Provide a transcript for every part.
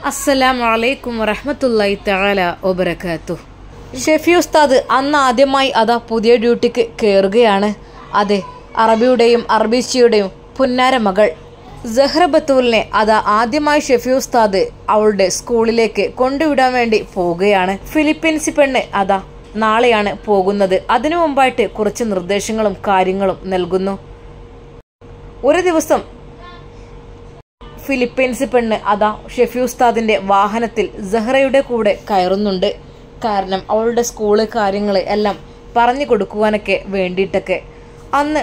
അസ്സലാമു അലൈക്കും വറഹ്മത്തുള്ളാഹി തആല വബറകാതുഹു. ഷെഫി ഉസ്താദ് അന്ന് ആദ്യമായി അതാ പുതിയ ഡ്യൂട്ടിക്ക് കയറുകയാണ്. അതെ, അറബിയുടെയും അറബീച്ചിയുടെയും പുന്നാര മകൾ സഹ്റ ബത്തൂലിനെ അതാ ആദ്യമായി ഷെഫി ഉസ്താദ് അവളുടെ സ്കൂളിലേക്ക് കൊണ്ടുവിടാൻ വേണ്ടി പോവുകയാണ്. ഫിലിപ്പീൻസ് പെണ്ണ് അതാ നാളെയാണ് പോകുന്നത്. അതിനു മുമ്പായിട്ട് കുറച്ച് നിർദ്ദേശങ്ങളും കാര്യങ്ങളും നൽകുന്നു. ഒരു ദിവസം ഫിലിപ്പീൻസ് പെണ്ണ് അതാ ഷെഫി ഉസ്താദിന്റെ വാഹനത്തിൽ സഹ്റയുടെ കൂടെ കയറുന്നുണ്ട്. കാരണം അവളുടെ സ്കൂള് കാര്യങ്ങൾ എല്ലാം പറഞ്ഞു കൊടുക്കുവാനൊക്കെ വേണ്ടിയിട്ടൊക്കെ. അന്ന്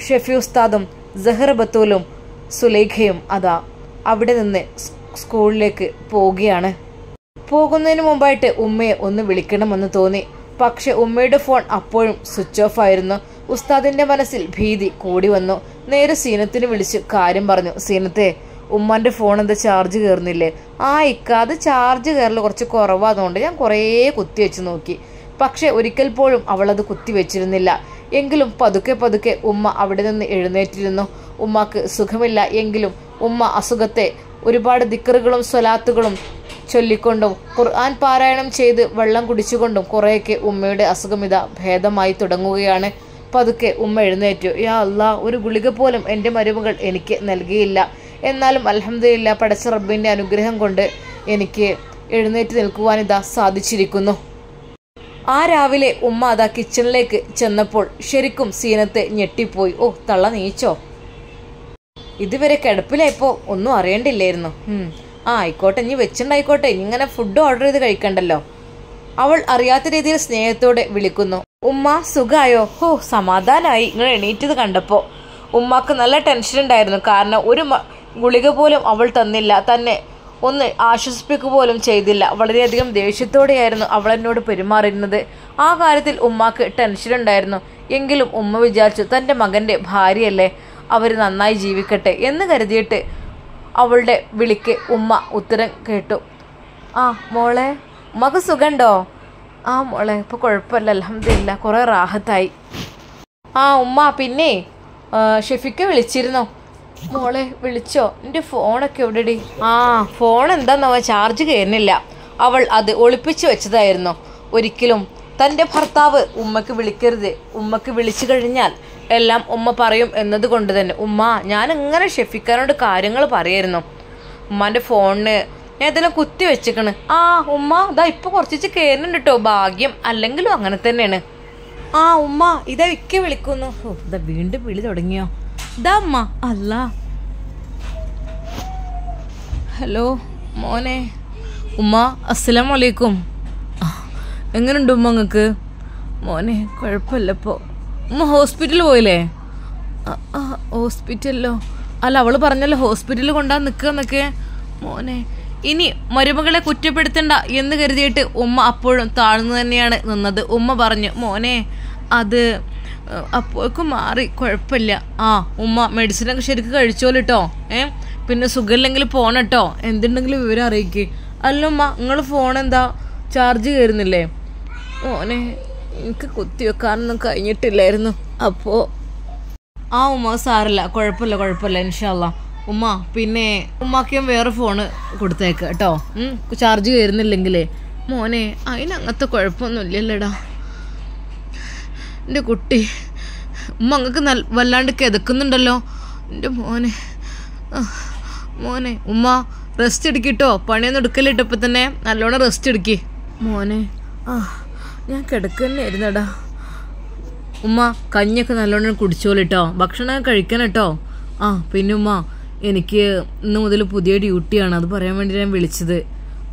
ഷെഫി ഉസ്താദും സഹ്റ ബത്തൂലും സുലൈഖയും അതാ അവിടെ നിന്ന് സ്കൂളിലേക്ക് പോവുകയാണ്. പോകുന്നതിന് മുമ്പായിട്ട് ഉമ്മയെ ഒന്ന് വിളിക്കണമെന്ന് തോന്നി. പക്ഷെ ഉമ്മയുടെ ഫോൺ അപ്പോഴും സ്വിച്ച് ഓഫ് ആയിരുന്നു. ഉസ്താദിന്റെ മനസ്സിൽ ഭീതി കൂടി വന്നു. നേരെ സീനത്തിന് വിളിച്ച് കാര്യം പറഞ്ഞു. സീനത്തെ, ഉമ്മാന്റെ ഫോൺ എന്താ ചാർജ് കയറുന്നില്ലേ? അത് ചാർജ് കയറൽ കുറച്ച് കുറവാതുകൊണ്ട് ഞാൻ കുറേ കുത്തിവെച്ച് നോക്കി. പക്ഷെ ഒരിക്കൽ പോലും അവളത് കുത്തിവെച്ചിരുന്നില്ല. എങ്കിലും പതുക്കെ പതുക്കെ ഉമ്മ അവിടെ നിന്ന് എഴുന്നേറ്റിരുന്നു. ഉമ്മക്ക് സുഖമില്ല എങ്കിലും ഉമ്മ അസുഖത്തെ ഒരുപാട് ദിക്റുകളും സ്വലാത്തുകളും ചൊല്ലിക്കൊണ്ടും ഖുർആൻ പാരായണം ചെയ്ത് വെള്ളം കുടിച്ചുകൊണ്ടും കുറേയൊക്കെ ഉമ്മയുടെ അസുഖമിത ഭേദമായി തുടങ്ങുകയാണ്. പതുക്കെ ഉമ്മ എഴുന്നേറ്റു. യാ അല്ലാ, ഒരു ഗുളിക പോലും എൻ്റെ മരുമകൾ എനിക്ക് നൽകിയില്ല. എന്നാലും അൽഹംദുലില്ലാ, പടച്ച റബ്ബിൻ്റെ അനുഗ്രഹം കൊണ്ട് എനിക്ക് എഴുന്നേറ്റ് നിൽക്കുവാനിതാ സാധിച്ചിരിക്കുന്നു. ആ രാവിലെ ഉമ്മ അതാ കിച്ചണിലേക്ക് ചെന്നപ്പോൾ ശരിക്കും സീനത്തെ ഞെട്ടിപ്പോയി. ഓ, തള്ള നീച്ചോ? ഇതുവരെ കിടപ്പിലായപ്പോൾ ഒന്നും അറിയണ്ടില്ലായിരുന്നു. ആയിക്കോട്ടെ, ഇനി വെച്ചിണ്ടായിക്കോട്ടെ, ഇനി ഇങ്ങനെ ഫുഡ് ഓർഡർ ചെയ്ത് കഴിക്കണ്ടല്ലോ. അവൾ അറിയാത്ത രീതിയിൽ സ്നേഹത്തോടെ വിളിക്കുന്നു. ഉമ്മ, സുഖായോ? ഓ, സമാധാനമായി നിങ്ങൾ എണീറ്റത് കണ്ടപ്പോൾ. ഉമ്മക്ക് നല്ല ടെൻഷൻ ഉണ്ടായിരുന്നു. കാരണം ഒരു ഗുളിക പോലും അവൾ തന്നില്ല, തന്നെ ഒന്ന് ആശ്വസിപ്പിക്കുക പോലും ചെയ്തില്ല. വളരെയധികം ദേഷ്യത്തോടെയായിരുന്നു അവൾ എന്നോട് പെരുമാറുന്നത്. ആ കാര്യത്തിൽ ഉമ്മക്ക് ടെൻഷൻ ഉണ്ടായിരുന്നു. എങ്കിലും ഉമ്മ വിചാരിച്ചു, തൻ്റെ മകൻ്റെ ഭാര്യയല്ലേ, അവർ നന്നായി ജീവിക്കട്ടെ എന്ന് കരുതിയിട്ട് അവളുടെ വിളിക്ക് ഉമ്മ ഉത്തരം കേട്ടു. ആ മോളെ, ഉമ്മക്ക് സുഖമുണ്ടോ? ആ മോളെ, ഇപ്പോൾ കുഴപ്പമില്ല, അൽഹംദുലില്ലാ, കുറേ റാഹത്തായി. ആ ഉമ്മ, പിന്നെ ഷെഫിക്ക വിളിച്ചിരുന്നോ? മോളെ വിളിച്ചോ? എൻ്റെ ഫോണൊക്കെ എവിടെടി? ഫോൺ എന്താണെന്നവ ചാർജ് കയറുന്നില്ല. അവൾ അത് ഒളിപ്പിച്ചു വെച്ചതായിരുന്നു. ഒരിക്കലും തൻ്റെ ഭർത്താവ് ഉമ്മക്ക് വിളിക്കരുത്, ഉമ്മക്ക് വിളിച്ചു കഴിഞ്ഞാൽ എല്ലാം ഉമ്മ പറയും എന്നതുകൊണ്ട് തന്നെ ഉമ്മ, ഞാൻ ഇങ്ങനെ ഷെഫിക്കാനോട് കാര്യങ്ങൾ പറയായിരുന്നു. ഉമ്മാൻ്റെ ഫോണിന് ഞാൻ ഇതെല്ലാം കുത്തി വെച്ചിക്കണ്. ഉമ്മ, ഇതാ ഇപ്പോൾ കുറച്ച് കയറുന്നുണ്ട് കേട്ടോ, ഭാഗ്യം, അല്ലെങ്കിലും അങ്ങനെ തന്നെയാണ്. ഉമ്മ, ഇതാ ഇക്ക വിളിക്കുന്നു. ഇതാ വീണ്ടും വിളി തുടങ്ങിയോ? ഇതാ അമ്മ. അല്ല, ഹലോ മോനെ. ഉമ്മ, അസ്സലാമു അലൈക്കും. എങ്ങനെയുണ്ട് ഉമ്മ നിങ്ങൾക്ക്? മോനെ, കുഴപ്പമില്ല. ഇപ്പോൾ ഉമ്മ ഹോസ്പിറ്റലിൽ പോയില്ലേ? ഹോസ്പിറ്റലിലോ? അല്ല, അവൾ പറഞ്ഞല്ലോ ഹോസ്പിറ്റലിൽ കൊണ്ടുപോകാൻ നിൽക്കുകയെന്നൊക്കെ. മോനെ, ഇനി മരുമകളെ കുറ്റപ്പെടുത്തണ്ട എന്ന് കരുതിയിട്ട് ഉമ്മ അപ്പോഴും താഴ്ന്നു തന്നെയാണ് നിന്നത്. ഉമ്മ പറഞ്ഞു, മോനെ അത് അപ്പോഴേക്കും മാറി, കുഴപ്പമില്ല. ഉമ്മ മെഡിസിനൊക്കെ ശരിക്കും കഴിച്ചോളൂ കേട്ടോ. പിന്നെ സുഖമില്ലെങ്കിൽ പോണട്ടോ, എന്തുണ്ടെങ്കിലും വിവരം അറിയിക്കുക. അല്ല ഉമ്മ, നിങ്ങൾ ഫോൺ എന്താ ചാർജ് കയറുന്നില്ലേ? മോനെ, എനിക്ക് കുത്തിവെക്കാനൊന്നും കഴിഞ്ഞിട്ടില്ലായിരുന്നു. അപ്പോൾ ഉമ്മ സാറില്ല, കുഴപ്പമില്ല ഇൻഷാ അല്ലാ. ഉമ്മ, പിന്നെ ഉമ്മാക്കും വേറെ ഫോണ് കൊടുത്തേക്ക് കേട്ടോ, ചാർജ് കയറുന്നില്ലെങ്കിലേ. മോനെ, അതിനങ്ങനത്തെ കുഴപ്പമൊന്നുമില്ലല്ലോടാ എൻ്റെ കുട്ടി. ഉമ്മ അങ്ങക്ക് വല്ലാണ്ട് കിതക്കുന്നുണ്ടല്ലോ എൻ്റെ മോനെ. മോനെ, ഉമ്മ റെസ്റ്റ് എടുക്കിട്ടോ, പണിയൊന്നും എടുക്കലിട്ടോ, ഇപ്പം തന്നെ നല്ലോണം റെസ്റ്റ് എടുക്കി മോനെ. ഞാൻ കിടക്കുന്നതായിരുന്നടാ. ഉമ്മ, കഞ്ഞിയൊക്കെ നല്ലോണം കുടിച്ചോളിട്ടോ, ഭക്ഷണം കഴിക്കണം കേട്ടോ. പിന്നെ ഉമ്മ, എനിക്ക് ഇന്ന് മുതൽ പുതിയ ഡ്യൂട്ടിയാണ്, അത് പറയാൻ വേണ്ടി ഞാൻ വിളിച്ചത്.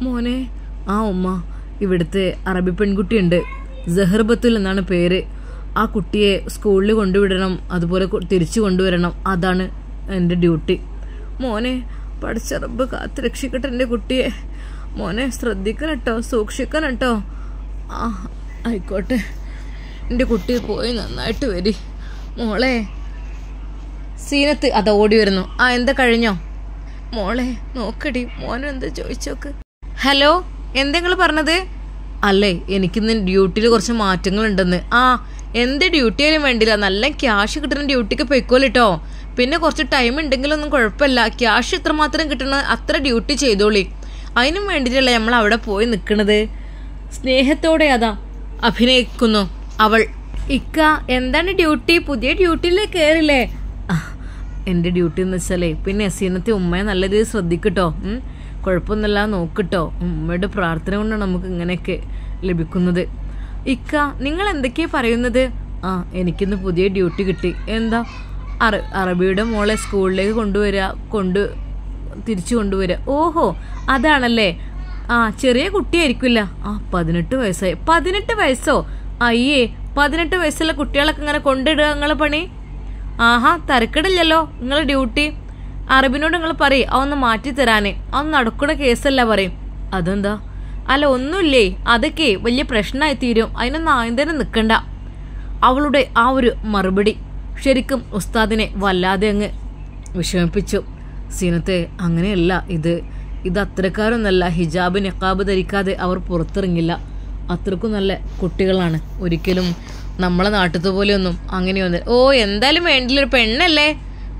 മോനെ, ഉമ്മ, ഇവിടുത്തെ അറബി പെൺകുട്ടിയുണ്ട്, സഹ്റ ബത്തൂൽ എന്നാണ് പേര്. ആ കുട്ടിയെ സ്കൂളിൽ കൊണ്ടുവിടണം, അതുപോലെ തിരിച്ചു കൊണ്ടുവരണം, അതാണ് എൻ്റെ ഡ്യൂട്ടി. മോനെ, പഠിച്ച റബ്ബ് കാത്ത് രക്ഷിക്കട്ടെ എൻ്റെ കുട്ടിയെ. മോനെ, ശ്രദ്ധിക്കണം കേട്ടോ, സൂക്ഷിക്കണം കേട്ടോ. ആയിക്കോട്ടെ, എൻ്റെ കുട്ടി പോയി നന്നായിട്ട് വരി. മോളെ, സീനത്ത് അത് ഓടി വരുന്നു. എന്താ കഴിഞ്ഞോ? മോളെ നോക്കടി, മോനും എന്താ ചോദിച്ചോക്ക്. ഹലോ, എന്തെങ്കിലും പറഞ്ഞത്? അല്ലേ, എനിക്കിന്ന് ഡ്യൂട്ടിയിൽ കുറച്ച് മാറ്റങ്ങളുണ്ടെന്ന്. എന്ത് ഡ്യൂട്ടി ആയാലും വേണ്ടില്ല, നല്ല ക്യാഷ് കിട്ടുന്ന ഡ്യൂട്ടിക്ക് പൊയ്ക്കോളിട്ടോ. പിന്നെ കുറച്ച് ടൈം ഉണ്ടെങ്കിലൊന്നും കുഴപ്പമില്ല, ക്യാഷ് എത്രമാത്രം കിട്ടണ അത്ര ഡ്യൂട്ടി ചെയ്തോളി, അതിനും വേണ്ടിയിട്ടല്ല നമ്മൾ അവിടെ പോയി നിൽക്കുന്നത്. സ്നേഹത്തോടെ അതാ അഭിനയിക്കുന്നു അവൾ. ഇക്ക എന്താണ് ഡ്യൂട്ടി? പുതിയ ഡ്യൂട്ടിയിലേക്ക് കയറില്ലേ? എൻ്റെ ഡ്യൂട്ടി എന്ന് വെച്ചാലേ പിന്നെ സീനത്തെ ഉമ്മയെ നല്ല രീതിയിൽ ശ്രദ്ധിക്കട്ടോ, കുഴപ്പമൊന്നുമില്ല നോക്കിട്ടോ. ഉമ്മയുടെ പ്രാർത്ഥന കൊണ്ടാണ് നമുക്ക് ഇങ്ങനെയൊക്കെ ലഭിക്കുന്നത്. ഇക്ക നിങ്ങൾ എന്തൊക്കെയാ പറയുന്നത്? എനിക്കിന്ന് പുതിയ ഡ്യൂട്ടി കിട്ടി. എന്താ? അറബിയുടെ മോളെ സ്കൂളിലേക്ക് തിരിച്ചു കൊണ്ടുവരിക. ഓഹോ അതാണല്ലേ. ചെറിയ കുട്ടിയായിരിക്കില്ല. 18 വയസ്സായി. 18 വയസ്സോ? അയ്യേ, 18 വയസ്സുള്ള കുട്ടികളൊക്കെ ഇങ്ങനെ കൊണ്ടിടുക നിങ്ങളെ പണി? ആഹാ, തരക്കിടില്ലല്ലോ നിങ്ങളെ ഡ്യൂട്ടി. അറബിനോട് നിങ്ങൾ പറയും അതൊന്ന് മാറ്റി തരാനേ, അതൊന്നും നടക്കുന്ന കേസല്ല പറയും. അതെന്താ? അല്ല ഒന്നുമില്ലേ, അതൊക്കെ വലിയ പ്രശ്നമായി തീരും, അതിനൊന്നും ആദ്യം തന്നെ നിൽക്കണ്ട. അവളുടെ ആ ഒരു മറുപടി ശരിക്കും ഉസ്താദിനെ വല്ലാതെ അങ്ങ് വിഷമിപ്പിച്ചു. സീനത്തെ അങ്ങനെയല്ല, ഇത് അത്രക്കാരൊന്നല്ല. ഹിജാബ് നിഖാബ് ധരിക്കാതെ അവർ പുറത്തിറങ്ങില്ല. അത്രക്കും നല്ല കുട്ടികളാണ്. ഒരിക്കലും നമ്മളെ നാട്ടിലത്തെ പോലെയൊന്നും അങ്ങനെയൊന്നും. ഓ എന്തായാലും വേണ്ടില്ല, ഒരു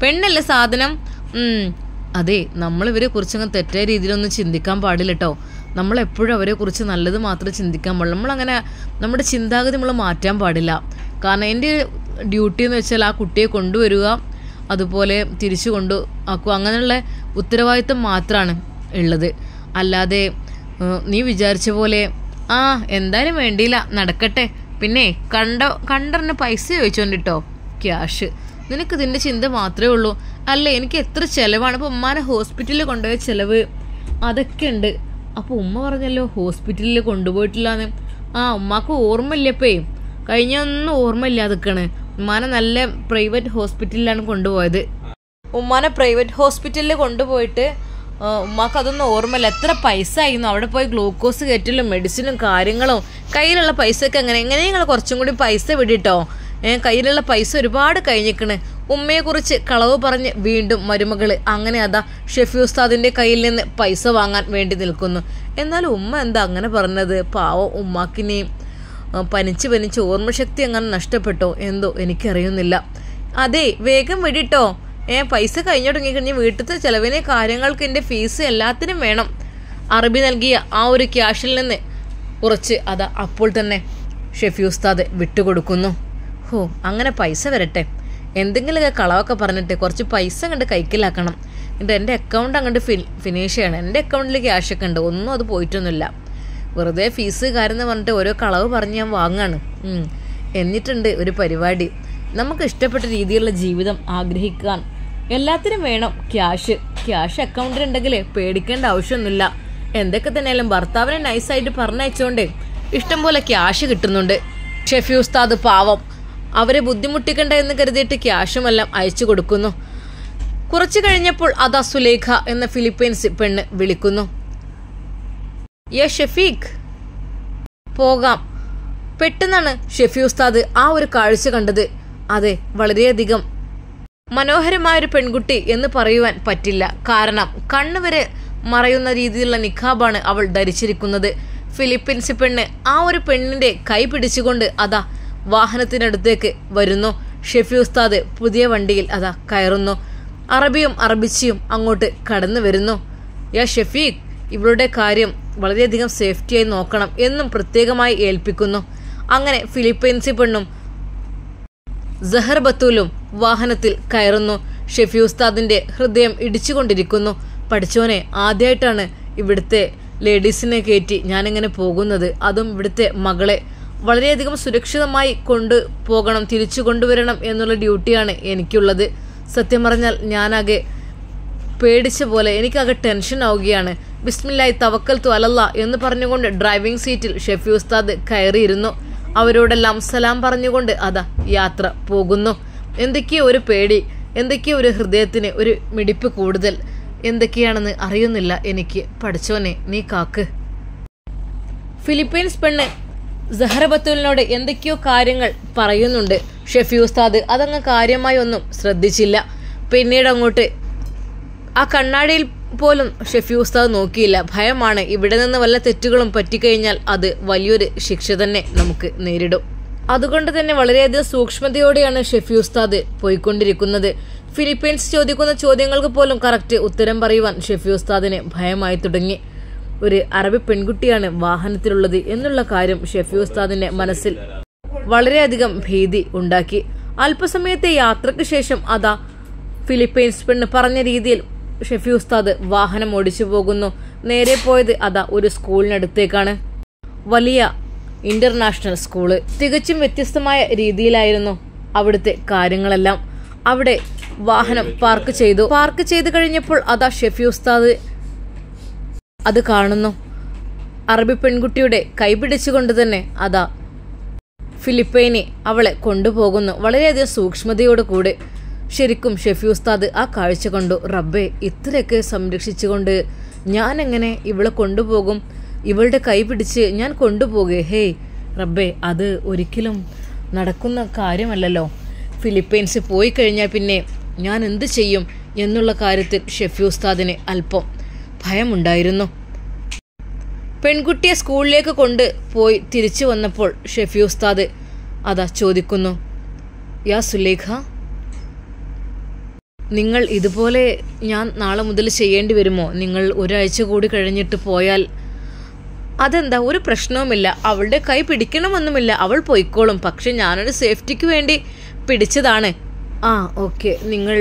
പെണ്ണല്ലേ സാധനം. അതെ, നമ്മളിവരെ കുറിച്ചങ്ങ് തെറ്റായ രീതിയിലൊന്നും ചിന്തിക്കാൻ പാടില്ല കേട്ടോ. നമ്മളെപ്പോഴും അവരെ കുറിച്ച് നല്ലത് മാത്രമേ ചിന്തിക്കാൻ പാടില്ല. നമ്മളങ്ങനെ നമ്മുടെ ചിന്താഗതി നമ്മൾ മാറ്റാൻ പാടില്ല. കാരണം എൻ്റെ ഡ്യൂട്ടി എന്ന് വെച്ചാൽ ആ കുട്ടിയെ കൊണ്ടുവരിക, അതുപോലെ തിരിച്ചു ആക്കുക, അങ്ങനെയുള്ള ഉത്തരവാദിത്തം മാത്രമാണ് ഉള്ളത്. അല്ലാതെ നീ വിചാരിച്ച പോലെ എന്തായാലും വേണ്ടിയില്ല, നടക്കട്ടെ. പിന്നെ കണ്ടറിന് പൈസ ചോദിച്ചോണ്ടിട്ടോ, ക്യാഷ്. നിനക്ക് ഇതിൻ്റെ ചിന്ത മാത്രമേ ഉള്ളൂ അല്ലേ? എനിക്ക് എത്ര ചിലവാണ്. അപ്പോൾ ഉമ്മാനെ ഹോസ്പിറ്റലിൽ കൊണ്ടുപോയ ചിലവ് അതൊക്കെ ഉണ്ട്. അപ്പോൾ ഉമ്മ പറഞ്ഞല്ലോ ഹോസ്പിറ്റലിൽ കൊണ്ടുപോയിട്ടില്ലാന്ന്. ഉമ്മാക്ക് ഓർമ്മയില്ലപ്പേ, കഴിഞ്ഞൊന്നും ഓർമ്മയില്ലാതൊക്കെയാണ്. ഉമ്മാനെ നല്ല പ്രൈവറ്റ് ഹോസ്പിറ്റലിലാണ് കൊണ്ടുപോയത്. ഉമ്മാനെ പ്രൈവറ്റ് ഹോസ്പിറ്റലിൽ കൊണ്ടുപോയിട്ട് ഉമ്മാക്ക് അതൊന്നും ഓർമ്മയില്ല. എത്ര പൈസ ആയിരുന്നു അവിടെ പോയി, ഗ്ലൂക്കോസ് കയറ്റലും മെഡിസിനും കാര്യങ്ങളും. കയ്യിലുള്ള പൈസയൊക്കെ എങ്ങനെ നിങ്ങൾ കുറച്ചും കൂടി പൈസ വിടിട്ടോ. കയ്യിലുള്ള പൈസ ഒരുപാട് കഴിഞ്ഞിക്കണ്. ഉമ്മയെക്കുറിച്ച് കളവ് പറഞ്ഞ് വീണ്ടും മരുമകള് അങ്ങനെ അതാ ഷെഫി ഉസ്താദിന്റെ കയ്യിൽ നിന്ന് പൈസ വാങ്ങാൻ വേണ്ടി നിൽക്കുന്നു. എന്നാലും ഉമ്മ എന്താ അങ്ങനെ പറഞ്ഞത്? പാവം ഉമ്മാക്കിനെ പനിച്ച് ഓർമ്മശക്തി അങ്ങനെ നഷ്ടപ്പെട്ടോ എന്തോ എനിക്കറിയുന്നില്ല. അതെ, വേഗം വിടിട്ടോ. പൈസ കഴിഞ്ഞു തുടങ്ങിക്കഴിഞ്ഞ് വീട്ടിലത്തെ ചിലവിനെ കാര്യങ്ങൾക്ക് എൻ്റെ ഫീസ് എല്ലാത്തിനും വേണം. അറബി നൽകിയ ആ ഒരു ക്യാഷിൽ നിന്ന് കുറച്ച് അതാ അപ്പോൾ തന്നെ ഷെഫി ഉസ്താദ് വിട്ടുകൊടുക്കുന്നു. അങ്ങനെ പൈസ വരട്ടെ, എന്തെങ്കിലുമൊക്കെ കളവൊക്കെ പറഞ്ഞിട്ട് കുറച്ച് പൈസ അങ്ങോട്ട് കൈക്കലാക്കണം. എന്നിട്ട് എൻ്റെ അക്കൗണ്ട് അങ്ങോട്ട് ഫിനിഷ് ചെയ്യണം. എൻ്റെ അക്കൗണ്ടിൽ ക്യാഷൊക്കെ ഉണ്ട്, ഒന്നും അത് പോയിട്ടൊന്നുമില്ല. വെറുതെ ഫീസ് കാര്യം പറഞ്ഞിട്ട് ഓരോ കളവ് പറഞ്ഞ് ഞാൻ വാങ്ങാണ്. എന്നിട്ടുണ്ട് ഒരു പരിപാടി. നമുക്ക് ഇഷ്ടപ്പെട്ട രീതിയിലുള്ള ജീവിതം ആഗ്രഹിക്കാൻ എല്ലാത്തിനും വേണം ക്യാഷ് അക്കൗണ്ടിലുണ്ടെങ്കിൽ പേടിക്കേണ്ട ആവശ്യമൊന്നുമില്ല. എന്തൊക്കെ തന്നെയാലും ഭർത്താവിനെ നൈസായിട്ട് പറഞ്ഞയച്ചോണ്ട് ഇഷ്ടം പോലെ ക്യാഷ് കിട്ടുന്നുണ്ട്. ഷെഫി ഉസ്താദ് പാവം, അവരെ ബുദ്ധിമുട്ടിക്കണ്ട എന്ന് കരുതിയിട്ട് ക്യാഷുമെല്ലാം അയച്ചു കൊടുക്കുന്നു. കുറച്ചു കഴിഞ്ഞപ്പോൾ അതാ സുലേഖ എന്ന ഫിലിപ്പൈൻസ് പെണ്ണ് വിളിക്കുന്നു. ഷെഫീഖ് പോകാം. പെട്ടെന്നാണ് ഷെഫി ഉസ്താദ് ആ ഒരു കാഴ്ച കണ്ടത്. അതെ, വളരെയധികം മനോഹരമായൊരു പെൺകുട്ടി എന്ന് പറയുവാൻ പറ്റില്ല. കാരണം കണ്ണുവരെ മറയുന്ന രീതിയിലുള്ള നിഖാബാണ് അവൾ ധരിച്ചിരിക്കുന്നത്. ഫിലിപ്പീൻസ് പെണ്ണ് ആ ഒരു പെണ്ണിന്റെ കൈ പിടിച്ചുകൊണ്ട് അതാ വാഹനത്തിനടുത്തേക്ക് വരുന്നു. ഷെഫി ഉസ്താദ് പുതിയ വണ്ടിയിൽ അതാ കയറുന്നു. അറബിയും അറബിച്ചിയും അങ്ങോട്ട് കടന്നു വരുന്നു. ഷെഫീഖ്, ഇവളുടെ കാര്യം വളരെയധികം സേഫ്റ്റിയായി നോക്കണം എന്നും പ്രത്യേകമായി ഏൽപ്പിക്കുന്നു. അങ്ങനെ ഫിലിപ്പൈൻസ് പെണ്ണും സഹർ ബത്തൂലും വാഹനത്തിൽ കയറുന്നു. ഷെഫി ഉസ്താദിന്റെ ഹൃദയം ഇടിച്ചുകൊണ്ടിരിക്കുന്നു. പഠിച്ചോനെ, ആദ്യമായിട്ടാണ് ഇവിടുത്തെ ലേഡീസിനെ കയറ്റി ഞാനിങ്ങനെ പോകുന്നത്. അതും ഇവിടുത്തെ മകളെ വളരെയധികം സുരക്ഷിതമായി കൊണ്ടുപോകണം, തിരിച്ചു കൊണ്ടുവരണം എന്നുള്ള ഡ്യൂട്ടിയാണ് എനിക്കുള്ളത്. സത്യം പറഞ്ഞാൽ ഞാനാകെ പേടിച്ച പോലെ, എനിക്കാകെ ടെൻഷൻ ആവുകയാണ്. ബിസ്മില്ലാഹി തവക്കൽതു അലല്ലാഹ് എന്ന് പറഞ്ഞുകൊണ്ട് ഡ്രൈവിംഗ് സീറ്റിൽ ഷെഫി ഉസ്താദ് കയറിയിരുന്നു. അവരോടെല്ലാം സലാം പറഞ്ഞുകൊണ്ട് അതാ യാത്ര പോകുന്നു. എന്തൊക്കെയോ ഒരു പേടി, എന്തൊക്കെയോ ഒരു ഹൃദയത്തിന് ഒരു മിടിപ്പ് കൂടുതൽ, എന്തൊക്കെയാണെന്ന് അറിയുന്നില്ല എനിക്ക്. പഠിച്ചോനെ നീ കാക്ക്. ഫിലിപ്പീൻസ് പെണ്ണ് സഹറ ബത്തൂലിനോട് എന്തൊക്കെയോ കാര്യങ്ങൾ പറയുന്നുണ്ട്. ഷെഫി ഉസ്താദ് അതങ്ങ് കാര്യമായി ഒന്നും ശ്രദ്ധിച്ചില്ല. പിന്നീട് അങ്ങോട്ട് ആ കണ്ണാടിയിൽ പോലും ഷെഫി ഉസ്താദ് നോക്കിയില്ല. ഭയമാണ്. ഇവിടെ നിന്ന് വല്ല തെറ്റുകളും പറ്റിക്കഴിഞ്ഞാൽ അത് വലിയൊരു ശിക്ഷ തന്നെ നമുക്ക് നേരിടും. അതുകൊണ്ട് തന്നെ വളരെയധികം സൂക്ഷ്മതയോടെയാണ് ഷെഫി ഉസ്താദ് പോയിക്കൊണ്ടിരിക്കുന്നത്. ഫിലിപ്പൈൻസ് ചോദിക്കുന്ന ചോദ്യങ്ങൾക്ക് പോലും കറക്റ്റ് ഉത്തരം പറയുവാൻ ഷെഫി ഉസ്താദിന് ഭയമായി തുടങ്ങി. ഒരു അറബി പെൺകുട്ടിയാണ് വാഹനത്തിലുള്ളത് എന്നുള്ള കാര്യം ഷെഫി ഉസ്താദിന്റെ മനസ്സിൽ വളരെയധികം ഭീതി ഉണ്ടാക്കി. അല്പസമയത്തെ യാത്രയ്ക്ക് ശേഷം അതാ ഫിലിപ്പൈൻസ് പെണ്ണ് പറഞ്ഞ രീതിയിൽ ഷെഫി ഉസ്താദ് വാഹനം ഓടിച്ചു പോകുന്നു. നേരെ പോയത് അതാ ഒരു സ്കൂളിനടുത്തേക്കാണ്. വലിയ ഇന്റർനാഷണൽ സ്കൂള്. തികച്ചും വ്യത്യസ്തമായ രീതിയിലായിരുന്നു അവിടുത്തെ കാര്യങ്ങളെല്ലാം. അവിടെ വാഹനം പാർക്ക് ചെയ്തു. പാർക്ക് ചെയ്ത് കഴിഞ്ഞപ്പോൾ അതാ ഷെഫി ഉസ്താദ് അത് കാണുന്നു. അറബി പെൺകുട്ടിയുടെ കൈ പിടിച്ചുകൊണ്ട് തന്നെ അതാ ഫിലിപ്പൈനി അവളെ കൊണ്ടുപോകുന്നു, വളരെയധികം സൂക്ഷ്മതയോട് കൂടെ. ശരിക്കും ഷെഫി ഉസ്താദ് ആ കാഴ്ച കണ്ടു. റബ്ബേ, ഇത്രയൊക്കെ സംരക്ഷിച്ചുകൊണ്ട് ഞാൻ എങ്ങനെ ഇവളെ കൊണ്ടുപോകും? ഇവളുടെ കൈ പിടിച്ച് ഞാൻ കൊണ്ടുപോകേ? ഹേയ് റബ്ബേ, അത് ഒരിക്കലും നടക്കുന്ന കാര്യമല്ലല്ലോ. ഫിലിപ്പൈൻസ് പോയി കഴിഞ്ഞാൽ പിന്നെ ഞാൻ എന്ത് ചെയ്യും എന്നുള്ള കാര്യത്തിൽ ഷെഫി ഉസ്താദിന് അല്പം ഭയമുണ്ടായിരുന്നു. പെൺകുട്ടിയെ സ്കൂളിലേക്ക് കൊണ്ട് പോയി തിരിച്ചു വന്നപ്പോൾ ഷെഫി ഉസ്താദ് അതാ ചോദിക്കുന്നു, യാ സുലേഖ, നിങ്ങൾ ഇതുപോലെ ഞാൻ നാളെ മുതൽ ചെയ്യേണ്ടി വരുമോ? നിങ്ങൾ ഒരാഴ്ച കൂടി കഴിഞ്ഞിട്ട് പോയാൽ അതെന്താ, ഒരു പ്രശ്നവുമില്ല, അവളുടെ കൈ പിടിക്കണമെന്നുമില്ല, അവൾ പോയിക്കോളും. പക്ഷെ ഞാനൊരു സേഫ്റ്റിക്ക് വേണ്ടി പിടിച്ചതാണ്. ആ ഓക്കെ, നിങ്ങൾ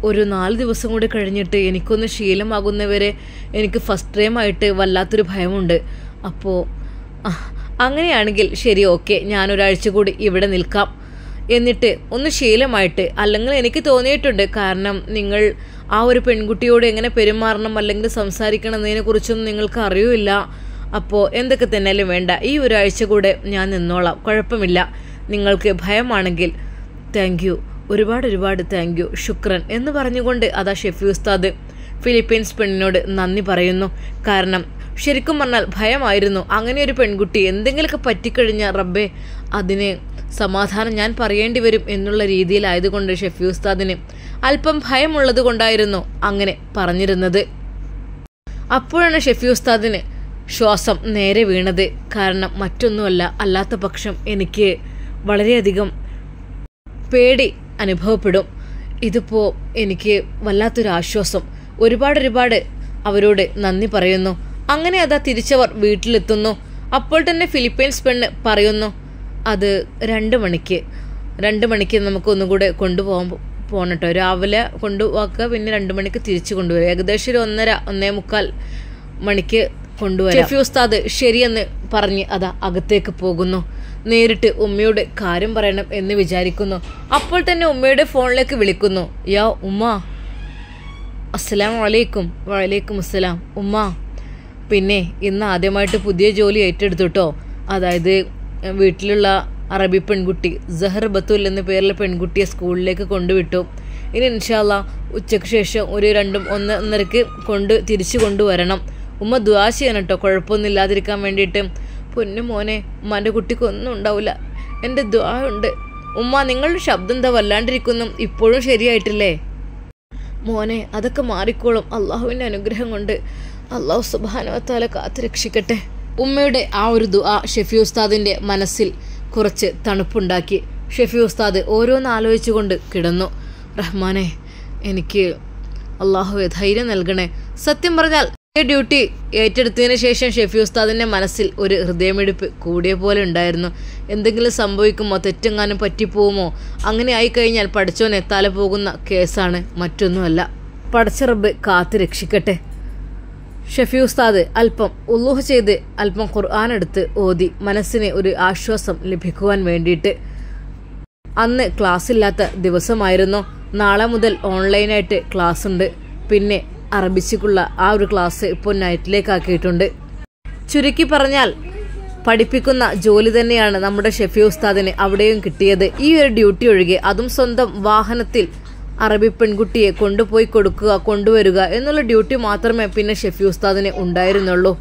ഒരു 4 ദിവസം കൂടി കഴിഞ്ഞിട്ട് എനിക്കൊന്ന് ശീലമാകുന്നവരെ എനിക്ക് ഫസ്റ്റ് ടൈമായിട്ട് വല്ലാത്തൊരു ഭയമുണ്ട്. അപ്പോൾ അങ്ങനെയാണെങ്കിൽ ശരി, ഓക്കെ, ഞാനൊരാഴ്ച കൂടി ഇവിടെ നിൽക്കാം, എന്നിട്ട് ഒന്ന് ശീലമായിട്ട്. അല്ലെങ്കിൽ എനിക്ക് തോന്നിയിട്ടുണ്ട്, കാരണം നിങ്ങൾ ആ ഒരു പെൺകുട്ടിയോട് എങ്ങനെ പെരുമാറണം അല്ലെങ്കിൽ സംസാരിക്കണം എന്നതിനെക്കുറിച്ചൊന്നും നിങ്ങൾക്ക് അറിയില്ല. അപ്പോൾ എന്തൊക്കെ തന്നെയാലും വേണ്ട, ഈ ഒരാഴ്ച കൂടെ ഞാൻ നിന്നോളാം, കുഴപ്പമില്ല. നിങ്ങൾക്ക് ഭയമാണെങ്കിൽ താങ്ക് യു, ഒരുപാട് താങ്ക് യു, ശുക്രൻ എന്ന് പറഞ്ഞുകൊണ്ട് അതാ ഷെഫി ഉസ്താദ് ഫിലിപ്പൈൻസ് പെണ്ണിനോട് നന്ദി പറയുന്നു. കാരണം ശരിക്കും പറഞ്ഞാൽ ഭയമായിരുന്നു. അങ്ങനെ ഒരു പെൺകുട്ടി എന്തെങ്കിലുമൊക്കെ പറ്റിക്കഴിഞ്ഞാൽ റബ്ബേ, അതിന് സമാധാനം ഞാൻ പറയേണ്ടി വരും എന്നുള്ള രീതിയിലായതുകൊണ്ട് ഷെഫി ഉസ്താദിന് അല്പം ഭയമുള്ളത് കൊണ്ടായിരുന്നു അങ്ങനെ പറഞ്ഞിരുന്നത്. അപ്പോഴാണ് ഷെഫി ഉസ്താദിന് ശ്വാസം നേരെ വീണത്. കാരണം മറ്റൊന്നുമല്ല, അല്ലാത്ത പക്ഷം എനിക്ക് വളരെയധികം പേടി അനുഭവപ്പെടും. ഇതിപ്പോൾ എനിക്ക് വല്ലാത്തൊരാശ്വാസം. ഒരുപാട് അവരോട് നന്ദി പറയുന്നു. അങ്ങനെ അതാ തിരിച്ചവർ വീട്ടിലെത്തുന്നു. അപ്പോൾ തന്നെ ഫിലിപ്പൈൻസ് പെണ്ണ് പറയുന്നു, അത് 2 മണിക്ക് നമുക്ക് ഒന്നും കൂടെ പോകണം കേട്ടോ. രാവിലെ കൊണ്ടുപോക്കുക, പിന്നെ 2 മണിക്ക് തിരിച്ചു കൊണ്ടുവരും. ഏകദേശം ഒരു 1:30-1:45 മണിക്ക് കൊണ്ടുവരാം. ഷെഫി ഉസ്താദ് ശരിയെന്ന് പറഞ്ഞ് അതാ അകത്തേക്ക് പോകുന്നു. നേരിട്ട് ഉമ്മയുടെ കാര്യം പറയണം എന്ന് വിചാരിക്കുന്നു. അപ്പോൾ തന്നെ ഉമ്മയുടെ ഫോണിലേക്ക് വിളിക്കുന്നു. യാ ഉമ്മ, അസ്സലാമു അലൈക്കും. വഅലൈക്കും അസ്സലാം. ഉമ്മ, പിന്നെ ഇന്ന് ആദ്യമായിട്ട് പുതിയ ജോലി ഏറ്റെടുത്തു കേട്ടോ. അതായത് വീട്ടിലുള്ള അറബി പെൺകുട്ടി സഹർ ബത്തുൽ എന്ന പേരിലെ പെൺകുട്ടിയെ സ്കൂളിലേക്ക് കൊണ്ടുവിട്ടു. ഇനി ഇൻഷാ അല്ലാഹ് ഉച്ചയ്ക്ക് ശേഷം ഒരു 1:30 തിരിച്ചു കൊണ്ടുവരണം. ഉമ്മ ദുആ ചെയ്യണം കേട്ടോ, കുഴപ്പമൊന്നും ഇല്ലാതിരിക്കാൻ വേണ്ടിയിട്ട്. പൊന്നു മോനെ, ഉമ്മാൻ്റെ കുട്ടിക്കൊന്നും ഉണ്ടാവില്ല, എൻ്റെ ദുആ ഉണ്ട്. ഉമ്മ, നിങ്ങളുടെ ശബ്ദം എന്താ വല്ലാണ്ടിരിക്കുന്നു, ഇപ്പോഴും ശരിയായിട്ടില്ലേ? മോനെ, അതൊക്കെ മാറിക്കോളും, അള്ളാഹുവിൻ്റെ അനുഗ്രഹം കൊണ്ട്. അള്ളാഹു സുബ്ഹാനഹു വ തആല കാത്ത് രക്ഷിക്കട്ടെ. ഉമ്മയുടെ ആ ഒരു ദുആ ഷെഫി ഉസ്താദിൻ്റെ മനസ്സിൽ കുറച്ച് തണുപ്പുണ്ടാക്കി. ഷെഫി ഉസ്താദ് ഓരോന്ന് ആലോചിച്ചുകൊണ്ട് കിടന്നു. റഹ്മാനെ, എനിക്ക് അള്ളാഹുവെ ധൈര്യം നൽകണേ. സത്യം പറഞ്ഞാൽ ഡ്യൂട്ടി ഏറ്റെടുത്തതിന് ശേഷം ഷെഫി ഉസ്താദിൻ്റെ മനസ്സിൽ ഒരു ഹൃദയമിടിപ്പ് കൂടിയ പോലെ ഉണ്ടായിരുന്നു. എന്തെങ്കിലും സംഭവിക്കുമോ, തെറ്റെങ്ങാനും പറ്റിപ്പോവുമോ? അങ്ങനെ ആയിക്കഴിഞ്ഞാൽ പഠിച്ചോൻ എത്താലെ പോകുന്ന കേസാണ്, മറ്റൊന്നുമല്ല. പടച്ച റബ്ബ് കാത്ത് രക്ഷിക്കട്ടെ. ഷെഫി ഉസ്താദ് അല്പം ഉളൂഹ് ചെയ്ത് അല്പം ഖുർആൻ എടുത്ത് ഓതി മനസ്സിന് ഒരു ആശ്വാസം ലഭിക്കുവാൻ വേണ്ടിയിട്ട്. അന്ന് ക്ലാസ്സില്ലാത്ത ദിവസമായിരുന്നു. നാളെ മുതൽ ഓൺലൈനായിട്ട് ക്ലാസ് ഉണ്ട്. പിന്നെ അറബിച്ചിക്കുള്ള ആ ഒരു ക്ലാസ് ഇപ്പോൾ നൈറ്റിലേക്ക് ആക്കിയിട്ടുണ്ട്. ചുരുക്കി പറഞ്ഞാൽ പഠിപ്പിക്കുന്ന ജോലി തന്നെയാണ് നമ്മുടെ ഷെഫി ഉസ്താദിന് അവിടെയും കിട്ടിയത്. ഈ ഒരു ഡ്യൂട്ടി ഒഴികെ, അതും സ്വന്തം വാഹനത്തിൽ അറബി പെൺകുട്ടിയെ കൊണ്ടുപോയി കൊടുക്കുക, കൊണ്ടുവരിക എന്നുള്ള ഡ്യൂട്ടി മാത്രമേ പിന്നെ ഷെഫി ഉസ്താദിന് ഉണ്ടായിരുന്നുള്ളൂ.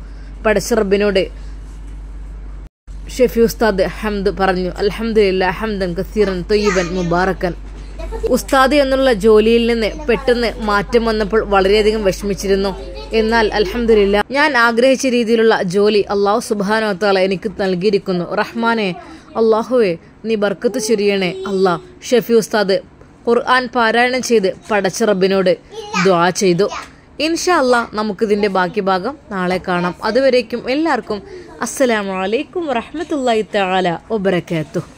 പടച്ച റബ്ബിനോട് ഷെഫി ഉസ്താദ് ഹംദ് പറഞ്ഞു. അൽഹംദുലില്ലാഹ് ഹംദൻ കസീറൻ ത്വയ്യിബൻ മുബാറക്കൻ. ഉസ്താദ് എന്നുള്ള ജോലിയിൽ നിന്ന് പെട്ടെന്ന് മാറ്റം വന്നപ്പോൾ വളരെയധികം വിഷമിച്ചിരുന്നു. എന്നാൽ അൽഹംദുലില്ലാഹ്, ഞാൻ ആഗ്രഹിച്ച രീതിയിലുള്ള ജോലി അല്ലാഹു സുബ്ഹാനഹു വ തആല എനിക്ക് നൽകിയിരിക്കുന്നു. റഹ്മാനെ, അല്ലാഹുവേ, നീ ബർക്കത്ത് ചൊരിയണേ അല്ലാ. ഷെഫി ഉസ്താദ് ഖുർആൻ പാരായണം ചെയ്ത് പടച്ച റബ്ബിനോട് ദുആ ചെയ്തു. ഇൻഷാ അല്ലാ നമുക്കിതിൻ്റെ ബാക്കി ഭാഗം നാളെ കാണാം. അതുവരേക്കും എല്ലാവർക്കും അസ്സലാമു അലൈക്കും വറഹ്മത്തുള്ളാഹി തആല വബറകാതുഹു.